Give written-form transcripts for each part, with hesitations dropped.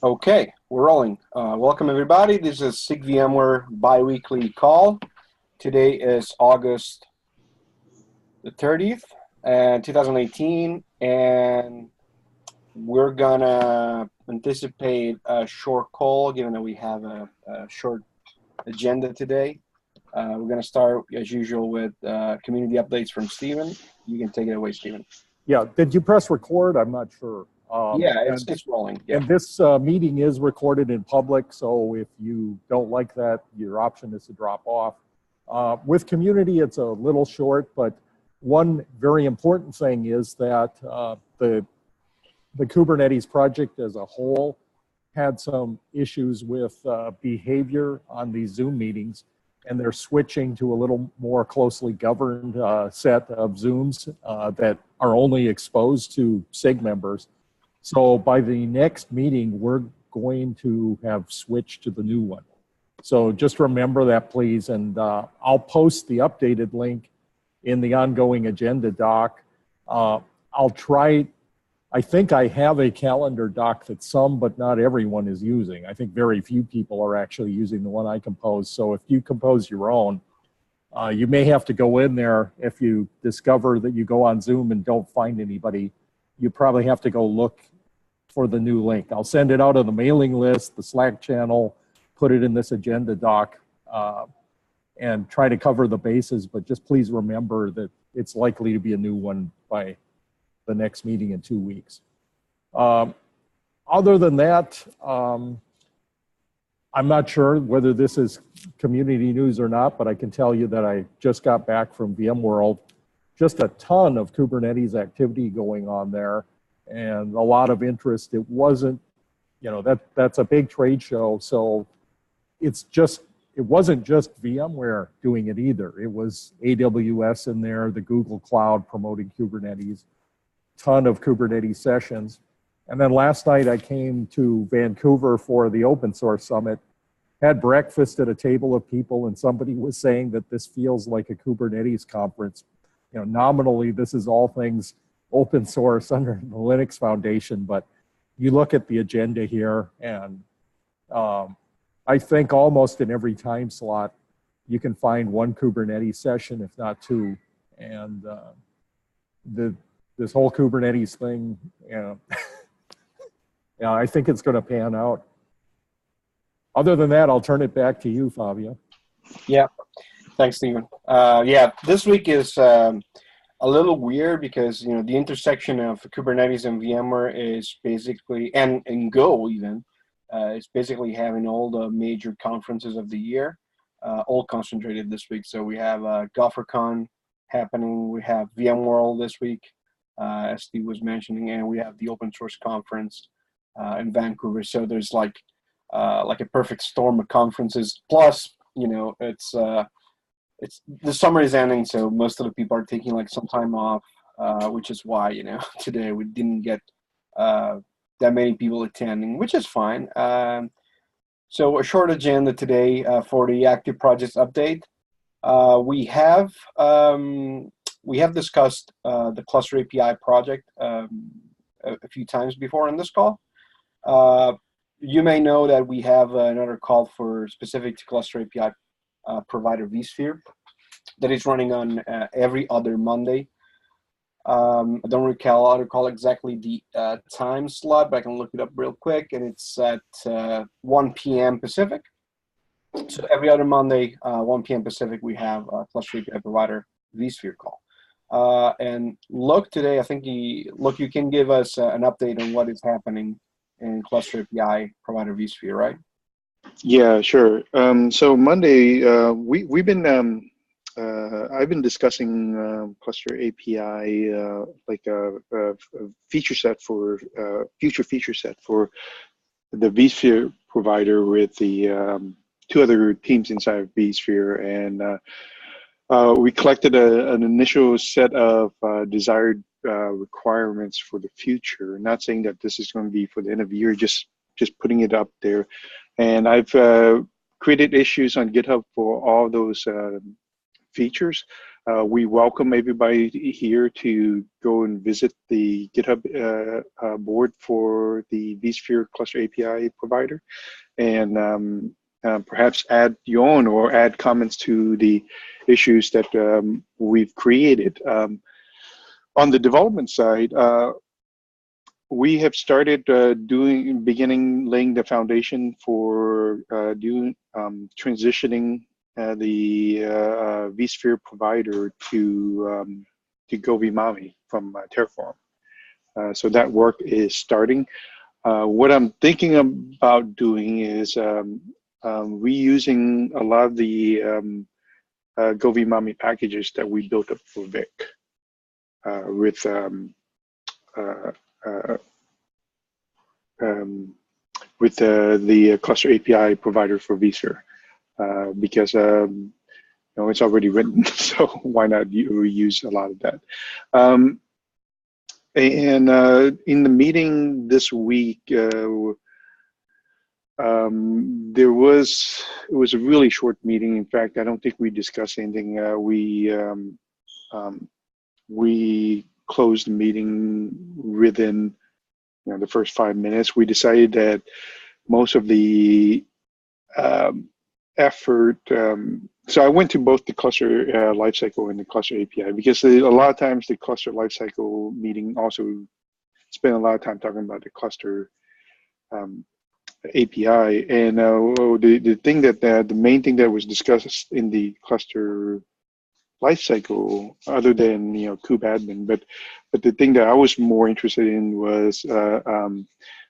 Okay, we're rolling. Welcome everybody. This is SIG VMware bi-weekly call. Today is August the 30th, 2018, and we're gonna anticipate a short call given that we have a short agenda today. We're gonna start as usual with community updates from Stephen. You can take it away, Stephen. Yeah, did you press record? I'm not sure. Yeah, it's rolling. Yeah. And this meeting is recorded in public, so if you don't like that, your option is to drop off. With community, it's a little short, but one very important thing is that the Kubernetes project as a whole had some issues with behavior on these Zoom meetings, and they're switching to a little more closely governed set of Zooms that are only exposed to SIG members. So by the next meeting, we're going to have switched to the new one. So just remember that, please. And I'll post the updated link in the ongoing agenda doc. I'll try, I think I have a calendar doc that some, but not everyone is using. I think very few people are actually using the one I composed. So if you compose your own, you may have to go in there if you discover that you go on Zoom and don't find anybody. You probably have to go look for the new link. I'll send it out on the mailing list, the Slack channel, put it in this agenda doc, and try to cover the bases, but just please remember that it's likely to be a new one by the next meeting in 2 weeks. Other than that, I'm not sure whether this is community news or not, but I can tell you that I just got back from VMworld. Just a ton of Kubernetes activity going on there and a lot of interest. It wasn't, that's a big trade show. So it wasn't just VMware doing it either. It was AWS in there, the Google Cloud promoting Kubernetes, ton of Kubernetes sessions. And then last night I came to Vancouver for the Open Source Summit, had breakfast at a table of people, and somebody was saying that this feels like a Kubernetes conference. Nominally, this is all things open source under the Linux Foundation, but you look at the agenda here, and I think almost in every time slot, you can find one Kubernetes session, if not two. And this whole Kubernetes thing, I think it's going to pan out. Other than that, I'll turn it back to you, Fabio. Yeah, thanks, Stephen. This week is a little weird because the intersection of Kubernetes and VMware is basically, and Go even, is basically having all the major conferences of the year, all concentrated this week. So we have GopherCon happening, we have VMworld this week, as Steve was mentioning, and we have the Open Source Conference in Vancouver. So there's like a perfect storm of conferences. Plus, it's the summer is ending, so most of the people are taking like some time off, which is why today we didn't get that many people attending, which is fine. So a short agenda today for the active projects update. We have discussed the Cluster API project a few times before on this call. You may know that we have another call for specific to Cluster API provider vSphere that is running on every other Monday. I don't recall exactly the time slot, but I can look it up real quick, and it's at 1 p.m. Pacific. So every other Monday, 1 p.m. Pacific, we have a Cluster API provider vSphere call. And Luke, today, I think you can give us an update on what is happening in Cluster API provider vSphere, right? Yeah, sure. So Monday, I've been discussing Cluster API, like a feature set for future feature set for the vSphere provider with the two other teams inside of vSphere, and we collected an initial set of desired requirements for the future. Not saying that this is going to be for the end of the year, just putting it up there. And I've created issues on GitHub for all those features. We welcome everybody here to go and visit the GitHub board for the vSphere Cluster API provider, and perhaps add your own or add comments to the issues that we've created. On the development side, we have started beginning laying the foundation for transitioning the vSphere provider to Go vMami from Terraform. So that work is starting. What I'm thinking about doing is reusing a lot of the Go vMami packages that we built up for Vic with the cluster API provider for vSphere, because it's already written, so why not reuse a lot of that? And in the meeting this week, it was a really short meeting. In fact, I don't think we discussed anything. We closed the meeting within the first 5 minutes. We decided that most of the effort, so I went to both the cluster lifecycle and the cluster API, because a lot of times the cluster lifecycle meeting also spent a lot of time talking about the cluster API. And the main thing that was discussed in the cluster lifecycle, other than kubeadmin, but the thing that I was more interested in was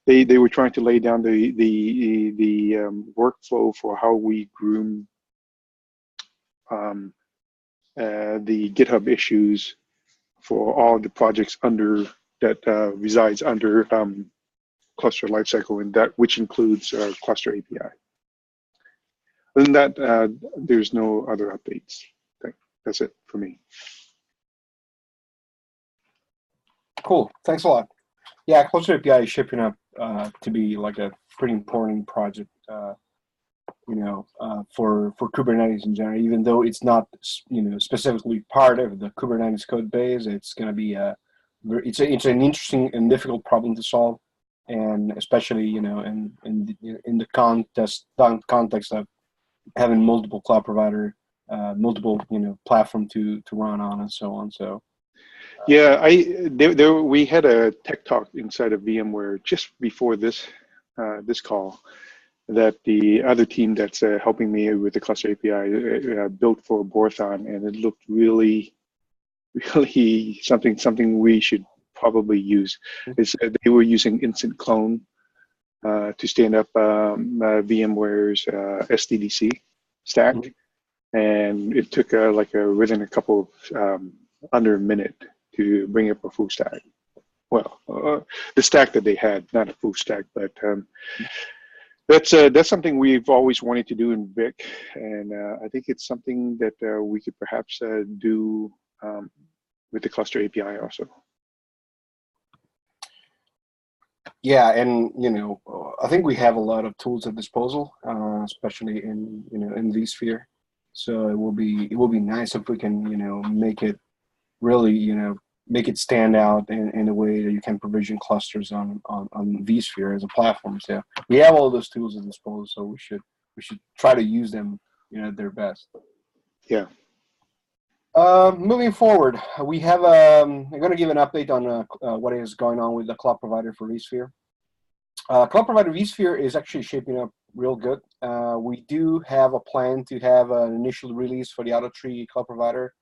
they were trying to lay down the workflow for how we groom the GitHub issues for all the projects that resides under cluster lifecycle, and that which includes cluster API. Other than that, there's no other updates. That's it for me. Cool. Thanks a lot. Yeah, Cluster API is shaping up to be like a pretty important project, for Kubernetes in general. Even though it's not, specifically part of the Kubernetes code base, it's going to be it's an interesting and difficult problem to solve, and especially in the context of having multiple cloud provider, multiple platform to run on, and so on. So yeah, we had a tech talk inside of VMware just before this call, that the other team that's helping me with the cluster API built for Borthon, and it looked really something we should probably use. They were using Instant Clone to stand up VMware's SDDC stack. Mm-hmm. And it took within a couple of under a minute to bring up a full stack. Well, the stack that they had, not a full stack, but that's something we've always wanted to do in Vic, and I think it's something that we could perhaps do with the cluster API also. Yeah, and I think we have a lot of tools at disposal, especially in vSphere. So it will be nice if we can make it really make it stand out in a way that you can provision clusters on vSphere as a platform. So we have all those tools at disposal, so we should try to use them at their best. Yeah. Moving forward, we have I'm going to give an update on what is going on with the cloud provider for vSphere. Cloud provider vSphere is actually shaping up real good. We do have a plan to have an initial release for the Auto Tree cloud provider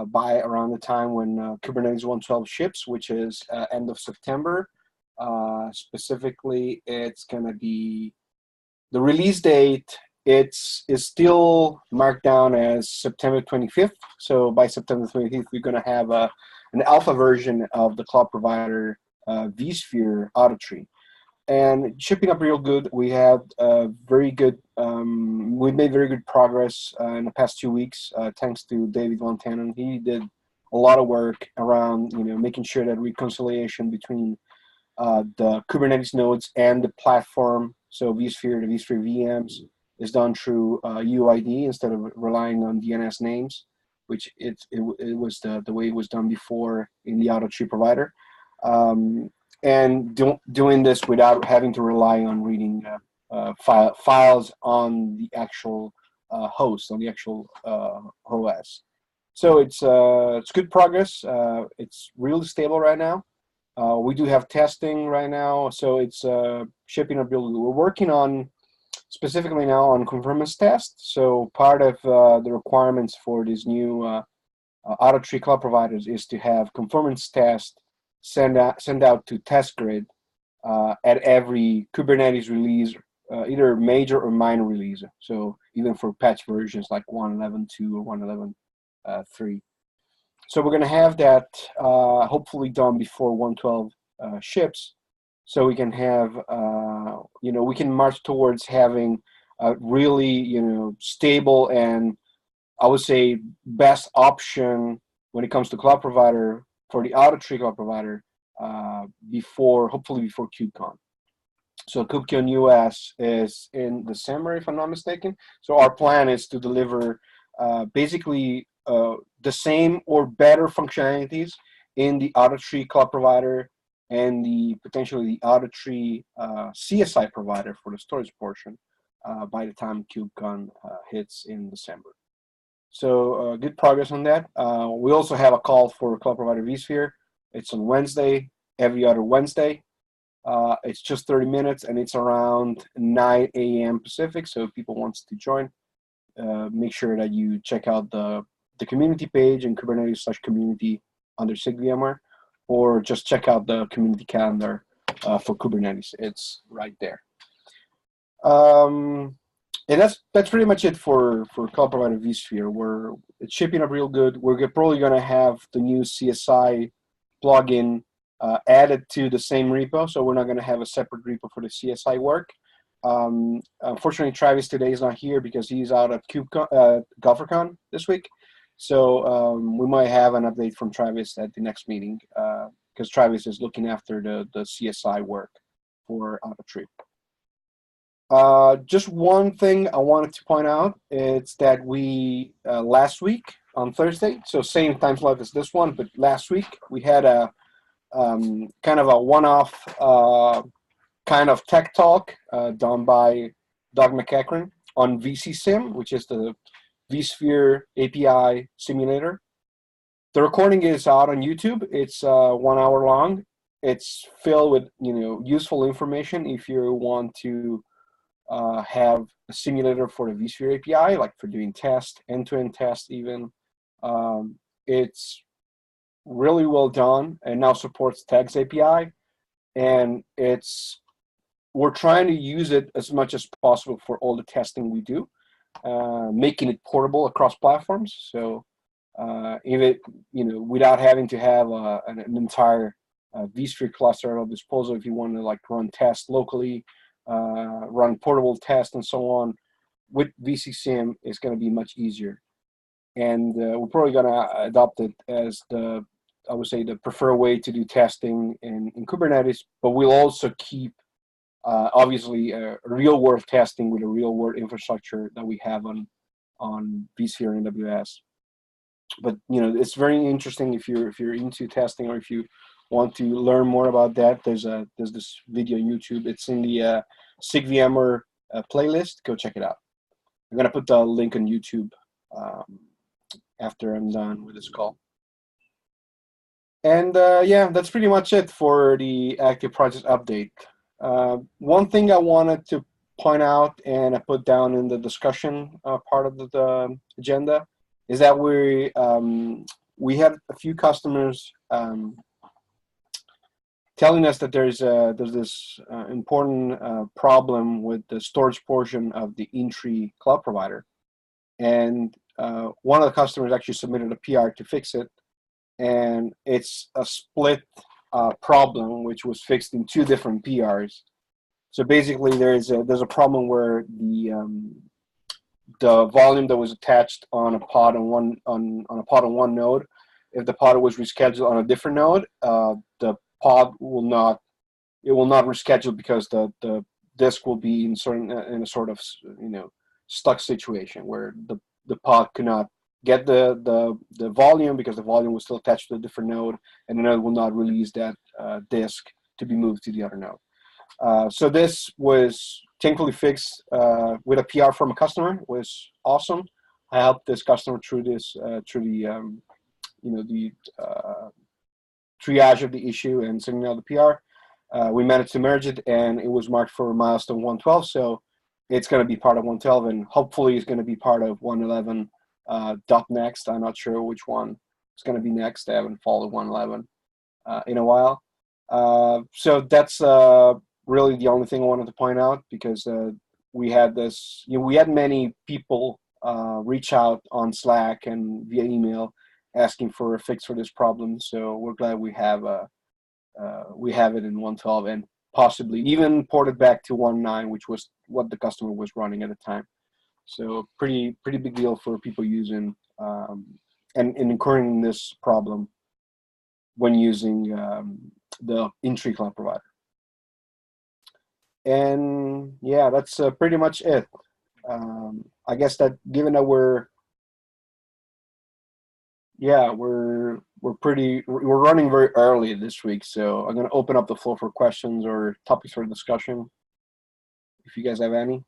by around the time when Kubernetes 1.12 ships, which is end of September. Specifically, it's going to be the release date. Is still marked down as September 25th. So by September 25th, we're going to have an alpha version of the cloud provider vSphere Auto Tree. And shipping up real good. We have very good. We've made very good progress in the past 2 weeks, thanks to David Von Tannen. He did a lot of work around making sure that reconciliation between the Kubernetes nodes and the platform, so vSphere, the vSphere VMs, is done through UID instead of relying on DNS names. which it was the way it was done before in the auto tree provider, and doing this without having to rely on reading files on the actual host, on the actual OS. So it's good progress. It's really stable right now. We do have testing right now, so it's shipping a build. We're working on specifically now on conformance test. So part of the requirements for these new auto tree cloud providers is to have conformance test send out to test grid at every Kubernetes release, either major or minor release. So even for patch versions like 1.11.2 or 1.11.3. So we're going to have that hopefully done before 1.12 ships, so we can have we can march towards having a really stable and I would say best option when it comes to cloud provider for the auto tree cloud provider hopefully before KubeCon. So KubeCon US is in December, if I'm not mistaken. So our plan is to deliver basically the same or better functionalities in the auto tree cloud provider and potentially the auto tree CSI provider for the storage portion by the time KubeCon hits in December. So good progress on that. We also have a call for cloud provider vSphere. It's on Wednesday, every other Wednesday. It's just 30 minutes and it's around 9 a.m. Pacific. So if people want to join, make sure that you check out the community page in Kubernetes/community under SIG VMware, or just check out the community calendar for Kubernetes. It's right there. And that's pretty much it for cloud provider vSphere. It's shipping up real good. We're probably going to have the new CSI plugin added to the same repo, so we're not going to have a separate repo for the CSI work. Unfortunately, Travis today is not here because he's out at GopherCon this week. So we might have an update from Travis at the next meeting because Travis is looking after the CSI work for AutoTree. Just one thing I wanted to point out is that we last week on Thursday, so same time slot as this one, but last week we had a kind of a one-off kind of tech talk done by Doug McEachran on vCSIM, which is the vSphere API simulator. The recording is out on YouTube. It's 1 hour long. It's filled with useful information if you want to have a simulator for the vSphere API, like for doing tests, end-to-end tests even. It's really well done and now supports Tags API, and we're trying to use it as much as possible for all the testing we do, making it portable across platforms. So without having to have an entire vSphere cluster at disposal, if you want to run tests locally, run portable tests and so on, with vCSIM it's going to be much easier. And we're probably going to adopt it as the preferred way to do testing in Kubernetes, but we'll also keep obviously real-world testing with a real-world infrastructure that we have on vSphere and AWS. But it's very interesting if you're into testing, or if you want to learn more about that. There's this video on YouTube. It's in the SIG VMware playlist. Go check it out. I'm gonna put the link on YouTube after I'm done with this call. And yeah, that's pretty much it for the active project update. One thing I wanted to point out, and I put down in the discussion part of the agenda, is that we had a few customers telling us that there's this important problem with the storage portion of the in-tree cloud provider, and one of the customers actually submitted a PR to fix it, and it's a split problem which was fixed in 2 different PRs. So basically, there's a problem where the volume that was attached on a pod on one node, if the pod was rescheduled on a different node, the pod will not reschedule because the disk will be in a sort of stuck situation where the pod cannot get the volume, because the volume was still attached to a different node, and the node will not release that disk to be moved to the other node. So this was thankfully fixed with a PR from a customer. It was awesome. I helped this customer through this through the triage of the issue and sending out the PR. We managed to merge it, and it was marked for milestone 112. So it's going to be part of 112, and hopefully it's going to be part of 111 next. I'm not sure which one is going to be next. I haven't followed 111 in a while. So that's really the only thing I wanted to point out, because we had this, we had many people reach out on Slack and via email asking for a fix for this problem. So we're glad we have it in 112, and possibly even ported back to 1.9, which was what the customer was running at the time. So pretty big deal for people using and incurring this problem when using the in-tree cloud provider. And yeah, that's pretty much it. I guess that given that we're running very early this week, so I'm going to open up the floor for questions or topics for discussion, if you guys have any.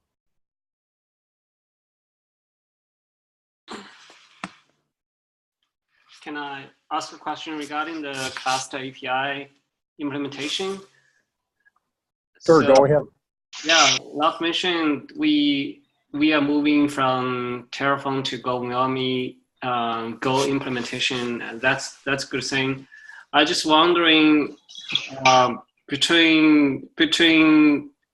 Can I ask a question regarding the cluster API implementation? Sure, go ahead. Yeah, like mentioned, we are moving from Terraform to Go implementation. And that's a good thing. I just wondering between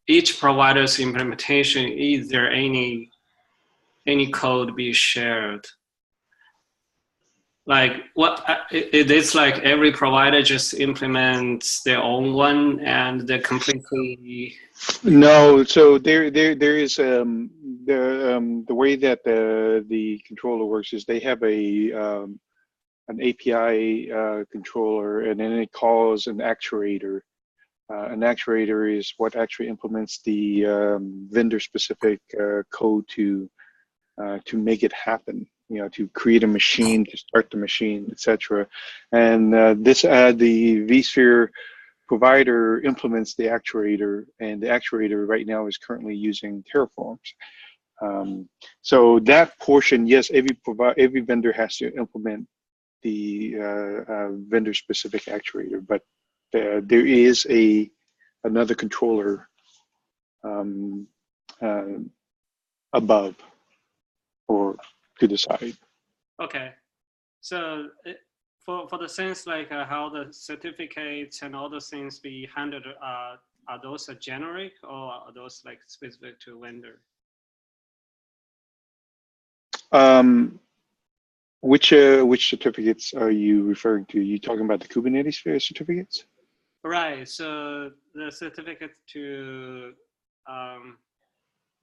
each provider's implementation, is there any code be shared? Like what it is, like every provider just implements their own one and they're completely. No, so there is the way that the controller works is they have an API controller, and then it calls an actuator. An actuator is what actually implements the vendor-specific code to make it happen. To create a machine, to start the machine, etc. And the vSphere provider implements the actuator, and the actuator right now is currently using Terraform. So that portion, yes, every vendor has to implement the vendor-specific actuator, but there is another controller above or to the side. Okay, so for the sense like how the certificates and all those things be handled, are those generic, or are those like specific to vendor? Which certificates are you referring to? You talking about the Kubernetes certificates? Right. So the certificate to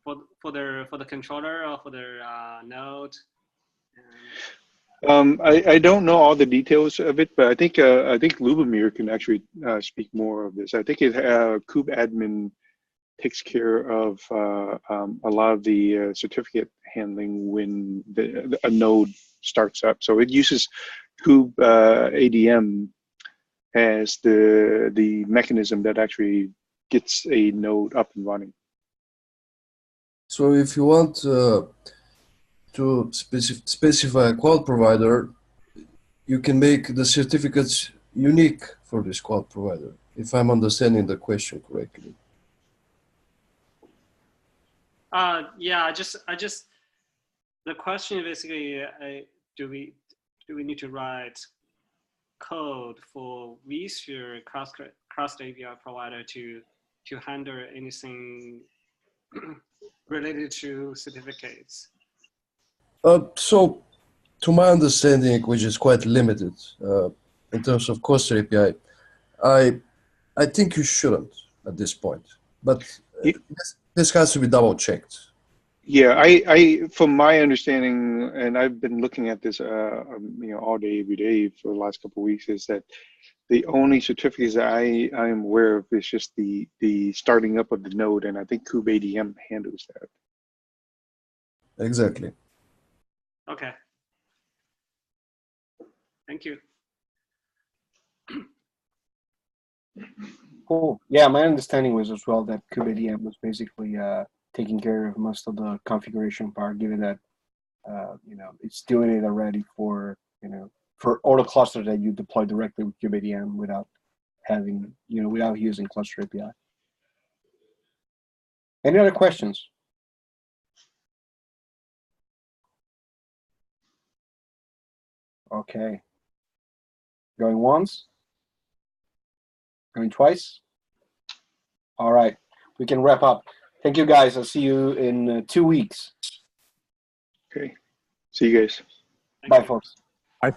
for the controller or for their node. I don't know all the details of it, but I think Lubomir can actually speak more of this. I think kubeadmin takes care of a lot of the certificate handling when a node starts up. So it uses kubeadm as the mechanism that actually gets a node up and running. So if you want to specify a cloud provider, you can make the certificates unique for this cloud provider, if I'm understanding the question correctly. Yeah, I just the question basically, do we need to write code for vSphere cross API provider to handle anything related to certificates? So, to my understanding, which is quite limited in terms of cluster API, I think you shouldn't at this point. But this has to be double checked. Yeah, I from my understanding, and I've been looking at this all day, every day for the last couple of weeks, is that the only certificates that I am aware of is just the starting up of the node, and I think kubeadm handles that. Exactly. Okay. Thank you. Cool. Yeah, my understanding was as well that KubeADM was basically taking care of most of the configuration part, given that it's doing it already for for all the clusters that you deploy directly with KubeADM without having without using Cluster API. Any other questions? Okay. Going once? Going twice? All right. We can wrap up. Thank you, guys. I'll see you in 2 weeks. Okay. See you guys. Bye, folks. Bye.